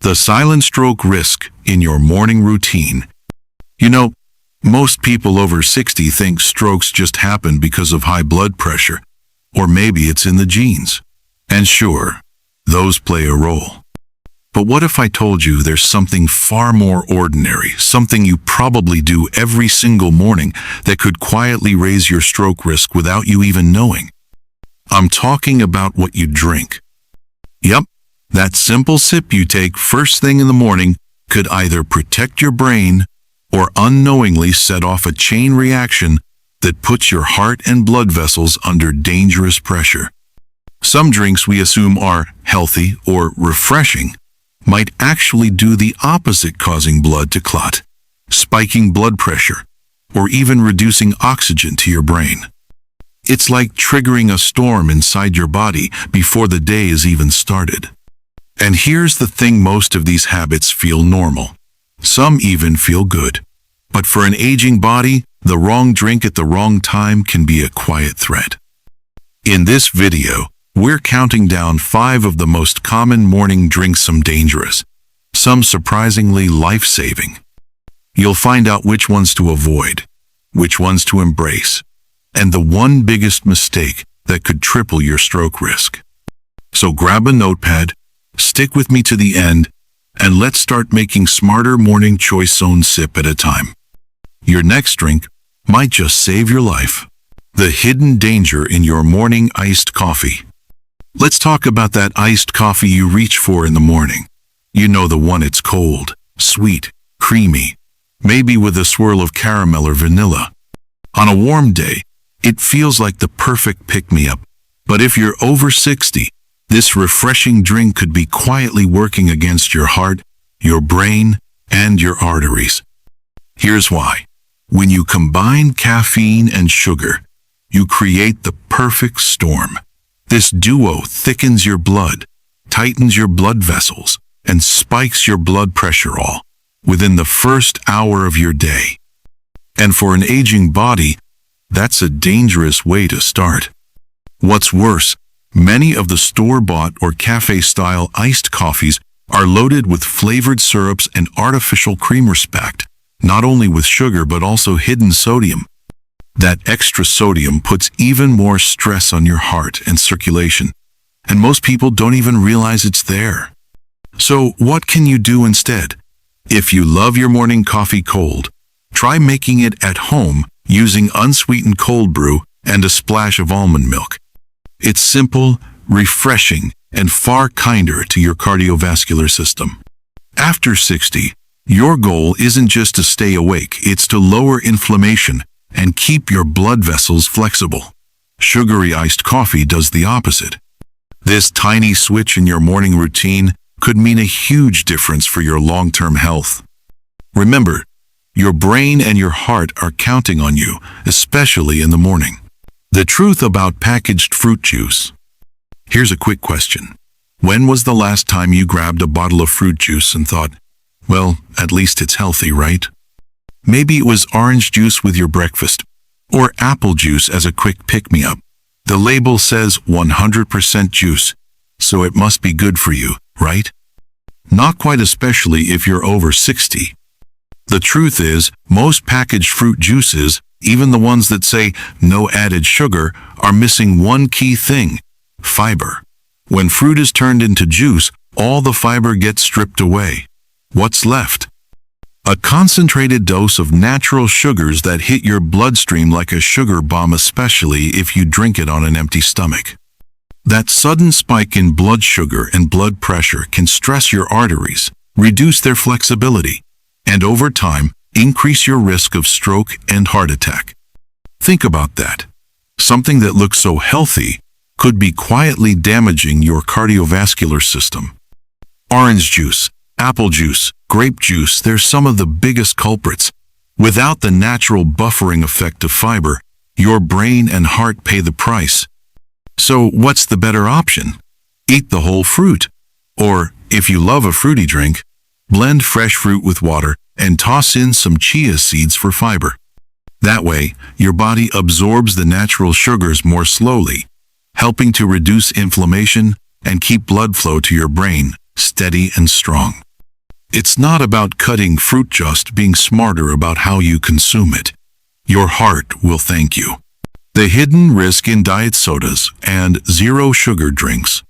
The silent stroke risk in your morning routine. You know, most people over 60 think strokes just happen because of high blood pressure, or maybe it's in the genes. And sure, those play a role. But what if I told you there's something far more ordinary, something you probably do every single morning that could quietly raise your stroke risk without you even knowing? I'm talking about what you drink. Yep, that simple sip you take first thing in the morning could either protect your brain or unknowingly set off a chain reaction that puts your heart and blood vessels under dangerous pressure. Some drinks we assume are healthy or refreshing might actually do the opposite, causing blood to clot, spiking blood pressure, or even reducing oxygen to your brain. It's like triggering a storm inside your body before the day is even started. And here's the thing, most of these habits feel normal. Some even feel good. But for an aging body, the wrong drink at the wrong time can be a quiet threat. In this video, we're counting down 5 of the most common morning drinks, some dangerous, some surprisingly life-saving. You'll find out which ones to avoid, which ones to embrace, and the one biggest mistake that could triple your stroke risk. So grab a notepad, stick with me to the end, and let's start making smarter morning choice, one sip at a time. Your next drink might just save your life. The hidden danger in your morning iced coffee. Let's talk about that iced coffee you reach for in the morning. You know, the one, it's cold, sweet, creamy, maybe with a swirl of caramel or vanilla. On a warm day, it feels like the perfect pick-me-up. But if you're over 60, this refreshing drink could be quietly working against your heart, your brain, and your arteries. Here's why. When you combine caffeine and sugar, you create the perfect storm. This duo thickens your blood, tightens your blood vessels, and spikes your blood pressure, all within the first hour of your day. And for an aging body, that's a dangerous way to start. What's worse, many of the store-bought or cafe-style iced coffees are loaded with flavored syrups and artificial creamer, packed not only with sugar but also hidden sodium. That extra sodium puts even more stress on your heart and circulation, and most people don't even realize it's there. So what can you do instead? If you love your morning coffee cold, try making it at home using unsweetened cold brew and a splash of almond milk. It's simple, refreshing, and far kinder to your cardiovascular system. After 60, your goal isn't just to stay awake, it's to lower inflammation and keep your blood vessels flexible. Sugary iced coffee does the opposite. This tiny switch in your morning routine could mean a huge difference for your long-term health. Remember, your brain and your heart are counting on you, especially in the morning. The truth about packaged fruit juice. Here's a quick question. When was the last time you grabbed a bottle of fruit juice and thought, well, at least it's healthy, right? Maybe it was orange juice with your breakfast, or apple juice as a quick pick-me-up. The label says 100% juice, so it must be good for you, right? Not quite, especially if you're over 60. The truth is, most packaged fruit juices, even the ones that say no added sugar, are missing one key thing: fiber. When fruit is turned into juice, all the fiber gets stripped away. What's left? A concentrated dose of natural sugars that hit your bloodstream like a sugar bomb, especially if you drink it on an empty stomach. That sudden spike in blood sugar and blood pressure can stress your arteries, reduce their flexibility, and over time, increase your risk of stroke and heart attack. Think about that. Something that looks so healthy could be quietly damaging your cardiovascular system. Orange juice, apple juice, grape juice, they're some of the biggest culprits. Without the natural buffering effect of fiber, your brain and heart pay the price. So what's the better option? Eat the whole fruit. Or, if you love a fruity drink, blend fresh fruit with water and toss in some chia seeds for fiber. That way, your body absorbs the natural sugars more slowly, helping to reduce inflammation and keep blood flow to your brain steady and strong. It's not about cutting fruit, just being smarter about how you consume it. Your heart will thank you. The hidden risk in diet sodas and zero sugar drinks.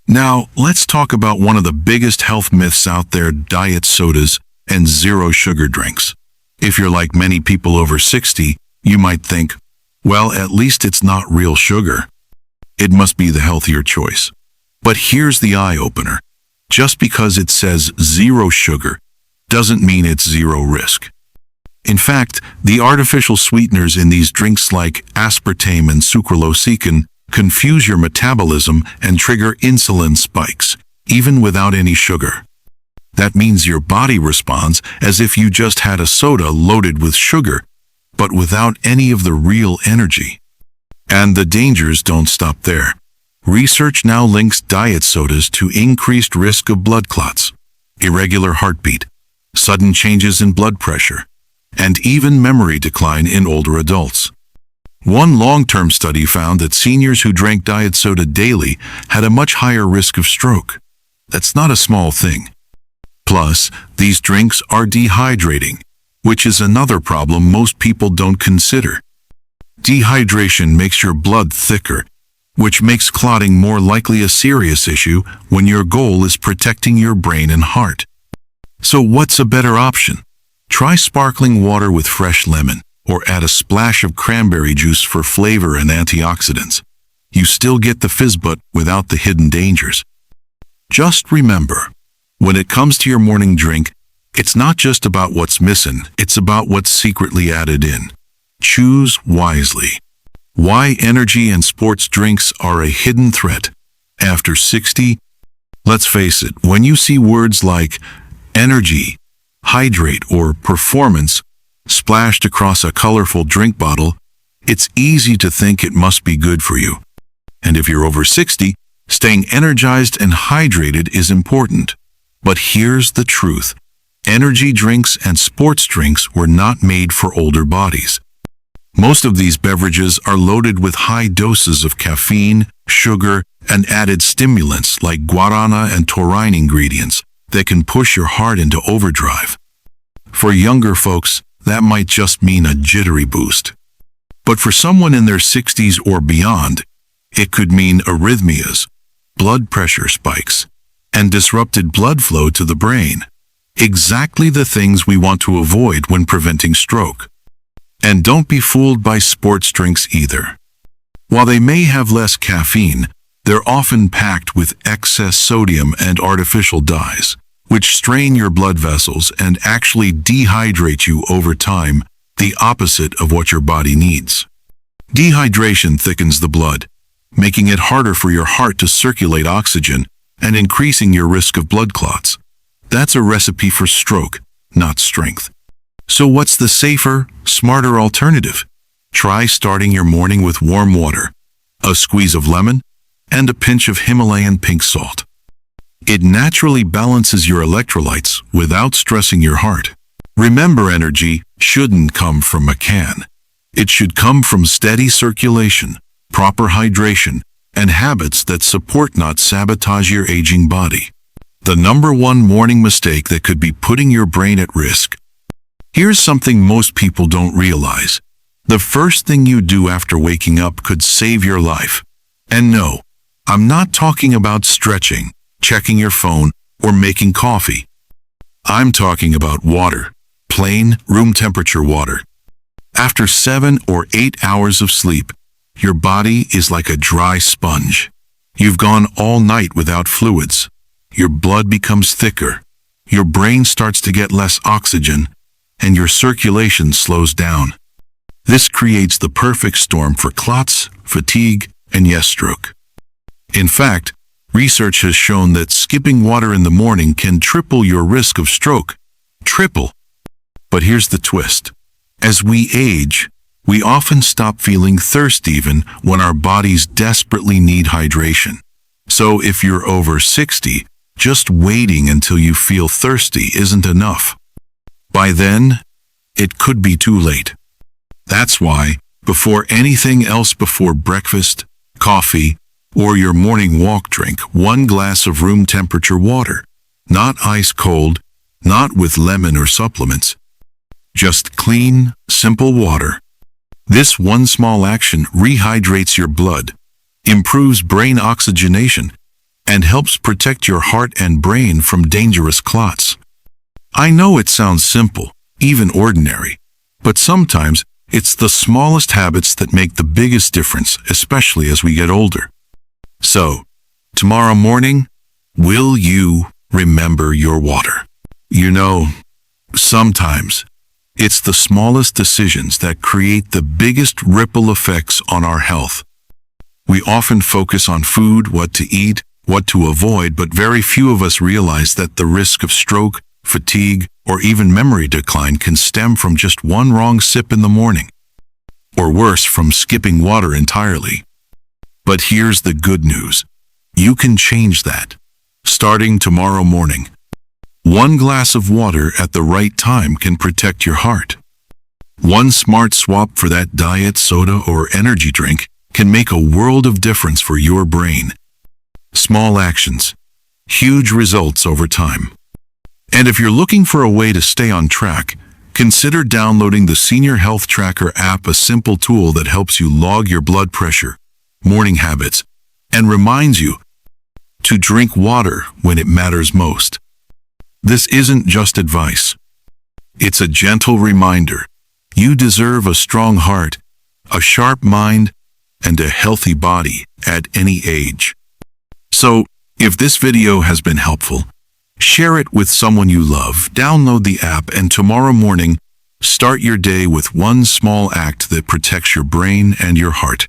Now, let's talk about one of the biggest health myths out there: diet sodas and zero sugar drinks. If you're like many people over 60, you might think, well, at least it's not real sugar. It must be the healthier choice. But here's the eye-opener. Just because it says zero sugar doesn't mean it's zero risk. In fact, the artificial sweeteners in these drinks like aspartame and sucralose can confuse your metabolism and trigger insulin spikes, even without any sugar. That means your body responds as if you just had a soda loaded with sugar, but without any of the real energy. And the dangers don't stop there. Research now links diet sodas to increased risk of blood clots, irregular heartbeat, sudden changes in blood pressure, and even memory decline in older adults. One long-term study found that seniors who drank diet soda daily had a much higher risk of stroke. That's not a small thing. Plus, these drinks are dehydrating, which is another problem most people don't consider. Dehydration makes your blood thicker, which makes clotting more likely a serious issue when your goal is protecting your brain and heart. So what's a better option? Try sparkling water with fresh lemon, or add a splash of cranberry juice for flavor and antioxidants. You still get the fizz but without the hidden dangers. Just remember, when it comes to your morning drink, it's not just about what's missing, it's about what's secretly added in. Choose wisely. Why energy and sports drinks are a hidden threat. After 60, let's face it, when you see words like energy, hydrate, or performance splashed across a colorful drink bottle, it's easy to think it must be good for you. And if you're over 60, staying energized and hydrated is important. But here's the truth. Energy drinks and sports drinks were not made for older bodies. Most of these beverages are loaded with high doses of caffeine, sugar, and added stimulants like guarana and taurine ingredients that can push your heart into overdrive. For younger folks, that might just mean a jittery boost. But for someone in their 60s or beyond, it could mean arrhythmias, blood pressure spikes, and disrupted blood flow to the brain. Exactly the things we want to avoid when preventing stroke. And don't be fooled by sports drinks either. While they may have less caffeine, they're often packed with excess sodium and artificial dyes, which strain your blood vessels and actually dehydrate you over time, the opposite of what your body needs. Dehydration thickens the blood, making it harder for your heart to circulate oxygen and increasing your risk of blood clots. That's a recipe for stroke, not strength. So what's the safer, smarter alternative? Try starting your morning with warm water, a squeeze of lemon, and a pinch of Himalayan pink salt. It naturally balances your electrolytes without stressing your heart. Remember, energy shouldn't come from a can. It should come from steady circulation, proper hydration, and habits that support, not sabotage, your aging body. The number one morning mistake that could be putting your brain at risk. Here's something most people don't realize. The first thing you do after waking up could save your life. And no, I'm not talking about stretching, checking your phone, or making coffee. I'm talking about water, plain, room temperature water. After 7 or 8 hours of sleep, your body is like a dry sponge. You've gone all night without fluids. Your blood becomes thicker. Your brain starts to get less oxygen, and your circulation slows down. This creates the perfect storm for clots, fatigue, and yes, stroke. In fact, research has shown that skipping water in the morning can triple your risk of stroke. Triple. But here's the twist. As we age, we often stop feeling thirsty even when our bodies desperately need hydration. So if you're over 60, just waiting until you feel thirsty isn't enough. By then, it could be too late. That's why, before anything else, before breakfast, coffee, or your morning walk, drink 1 glass of room temperature water. Not ice cold, not with lemon or supplements. Just clean, simple water. This one small action rehydrates your blood, improves brain oxygenation, and helps protect your heart and brain from dangerous clots. I know it sounds simple, even ordinary, but sometimes it's the smallest habits that make the biggest difference, especially as we get older. So, tomorrow morning, will you remember your water? You know, sometimes it's the smallest decisions that create the biggest ripple effects on our health. We often focus on food, what to eat, what to avoid, but very few of us realize that the risk of stroke, fatigue, or even memory decline can stem from just one wrong sip in the morning, or worse, from skipping water entirely. But here's the good news. You can change that. Starting tomorrow morning, one glass of water at the right time can protect your heart. One smart swap for that diet soda or energy drink can make a world of difference for your brain. Small actions, huge results over time. And if you're looking for a way to stay on track, consider downloading the Senior Health Tracker app, a simple tool that helps you log your blood pressure, morning habits, and reminds you to drink water when it matters most. This isn't just advice. It's a gentle reminder. You deserve a strong heart, a sharp mind, and a healthy body at any age. So, if this video has been helpful, share it with someone you love, download the app, and tomorrow morning, start your day with one small act that protects your brain and your heart.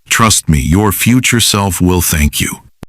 Trust me, your future self will thank you.